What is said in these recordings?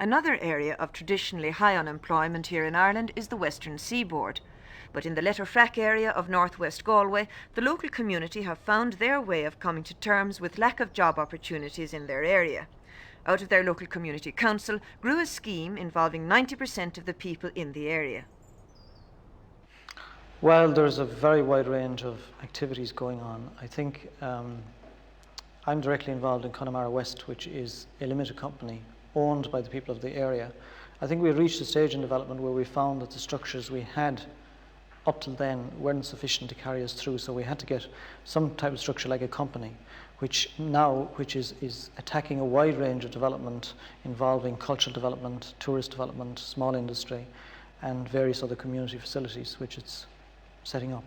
Another area of traditionally high unemployment here in Ireland is the Western Seaboard. But in the Letterfrack area of northwest Galway, the local community have found their way of coming to terms with lack of job opportunities in their area. Out of their local community council grew a scheme involving 90% of the people in the area. Well, there's a very wide range of activities going on. I think I'm directly involved in Connemara West, which is a limited company owned by the people of the area. I think we reached a stage in development where we found that the structures we had up till then weren't sufficient to carry us through, so we had to get some type of structure like a company, which is attacking a wide range of development involving cultural development, tourist development, small industry, and various other community facilities, which it's setting up.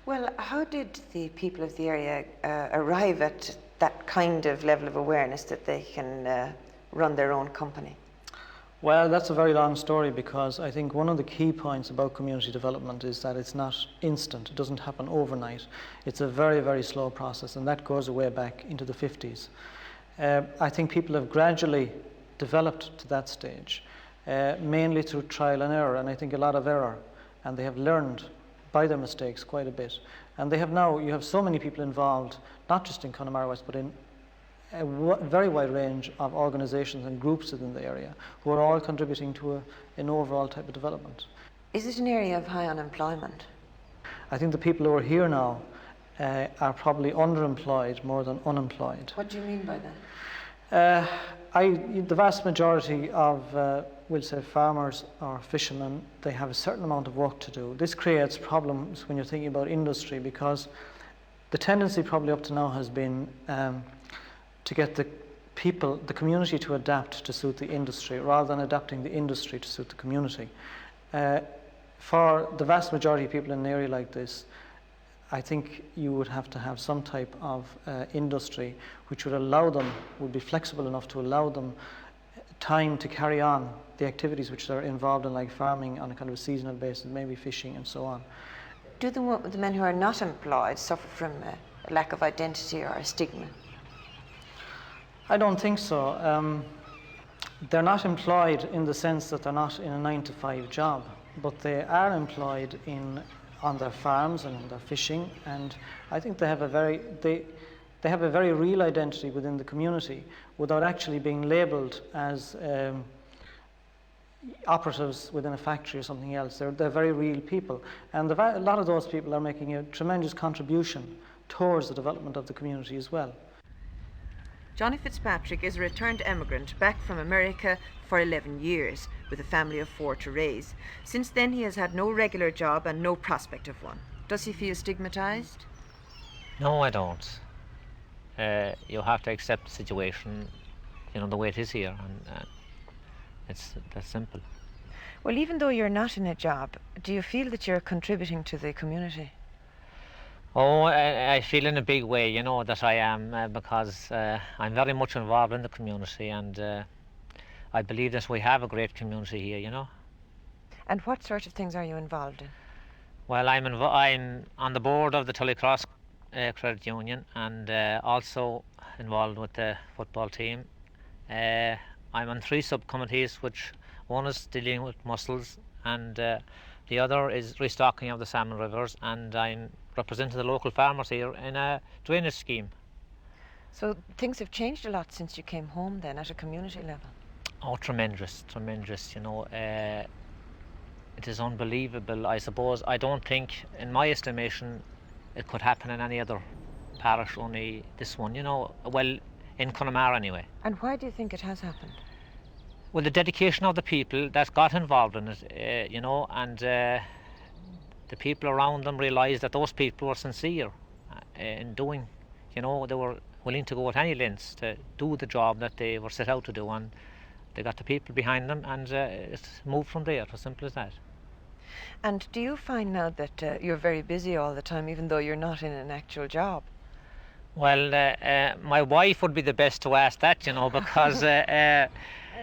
Well, how did the people of the area arrive at that kind of level of awareness that they can run their own company? Well, that's a very long story, because I think one of the key points about community development is that it's not instant. It doesn't happen overnight. It's a very, very slow process, and that goes way back into the 50s. I think people have gradually developed to that stage, mainly through trial and error, and I think a lot of error, and they have learned by their mistakes quite a bit. And they have now, you have so many people involved, not just in Connemara West, but in a very wide range of organisations and groups within the area who are all contributing to an overall type of development. Is it an area of high unemployment? I think the people who are here now are probably underemployed more than unemployed. What do you mean by that? The vast majority of, we'll say, farmers or fishermen, they have a certain amount of work to do. This creates problems when you're thinking about industry, because the tendency probably up to now has been to get the people, the community, to adapt to suit the industry rather than adapting the industry to suit the community. For the vast majority of people in an area like this, I think you would have to have some type of industry which would allow them, would be flexible enough to allow them time to carry on the activities which they're involved in, like farming on a kind of a seasonal basis, maybe fishing and so on. Do the men who are not employed suffer from a lack of identity or a stigma? I don't think so. They're not employed in the sense that they're not in a 9-to-5 job, but they are employed on their farms and in their fishing, and I think they have a very real identity within the community without actually being labelled as operatives within a factory or something else. They're very real people, and a lot of those people are making a tremendous contribution towards the development of the community as well. Johnny Fitzpatrick is a returned emigrant back from America for 11 years with a family of 4 to raise. Since then he has had no regular job and no prospect of one. Does he feel stigmatised? No, I don't. You have to accept the situation, the way it is here, and it's that simple. Well, even though you're not in a job, do you feel that you're contributing to the community? Oh, I feel in a big way, that I am, because I'm very much involved in the community, and I believe that we have a great community here, And what sort of things are you involved in? Well, I'm on the board of the Tullycross Credit Union, and also involved with the football team. I'm on 3 subcommittees, which one is dealing with mussels, and the other is restocking of the salmon rivers, and I'm representing the local farmers here in a drainage scheme. So things have changed a lot since you came home then, at a community level? Oh, tremendous, it is unbelievable. I suppose, I don't think, in my estimation, it could happen in any other parish, only this one, well, in Connemara anyway. And why do you think it has happened? Well, the dedication of the people that got involved in it, and the people around them realised that those people were sincere in doing, they were willing to go at any lengths to do the job that they were set out to do, and they got the people behind them, and it's moved from there, as simple as that. And do you find now that you're very busy all the time, even though you're not in an actual job? Well, my wife would be the best to ask that, because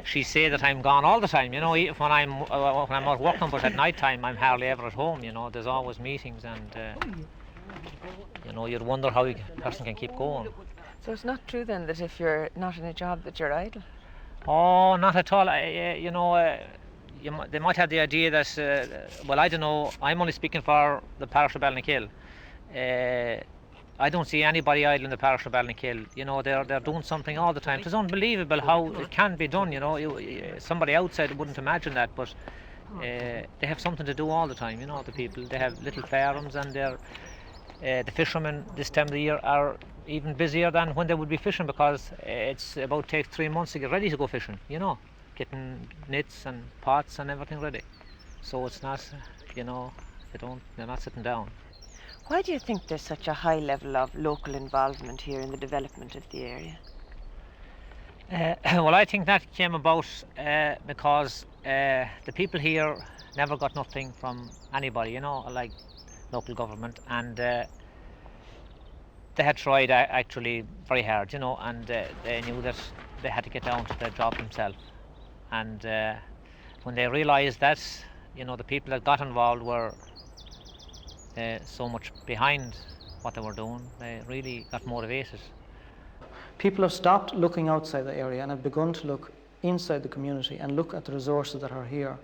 she say that I'm gone all the time, when I'm out working, but at night time I'm hardly ever at home, there's always meetings, and you'd wonder how a person can keep going. So it's not true then that if you're not in a job that you're idle? Oh, not at all. They might have the idea that, well, I don't know, I'm only speaking for the parish of Ballinkill. I don't see anybody idle in the parish of Ballinkill. They're doing something all the time. It's unbelievable how it can be done. Somebody outside wouldn't imagine that, but they have something to do all the time. The people, they have little farms, and the fishermen this time of the year are even busier than when they would be fishing, because it's about takes 3 months to get ready to go fishing. Getting nets and pots and everything ready. So it's not, they're not sitting down. Why do you think there's such a high level of local involvement here in the development of the area? Well, I think that came about because the people here never got nothing from anybody, like local government, and they had tried actually very hard, and they knew that they had to get down to the job themselves. And when they realised that, the people that got involved were so much behind what they were doing, they really got motivated. People have stopped looking outside the area and have begun to look inside the community and look at the resources that are here,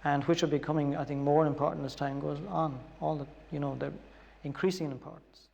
and which are becoming, I think, more important as time goes on. They're increasing in importance.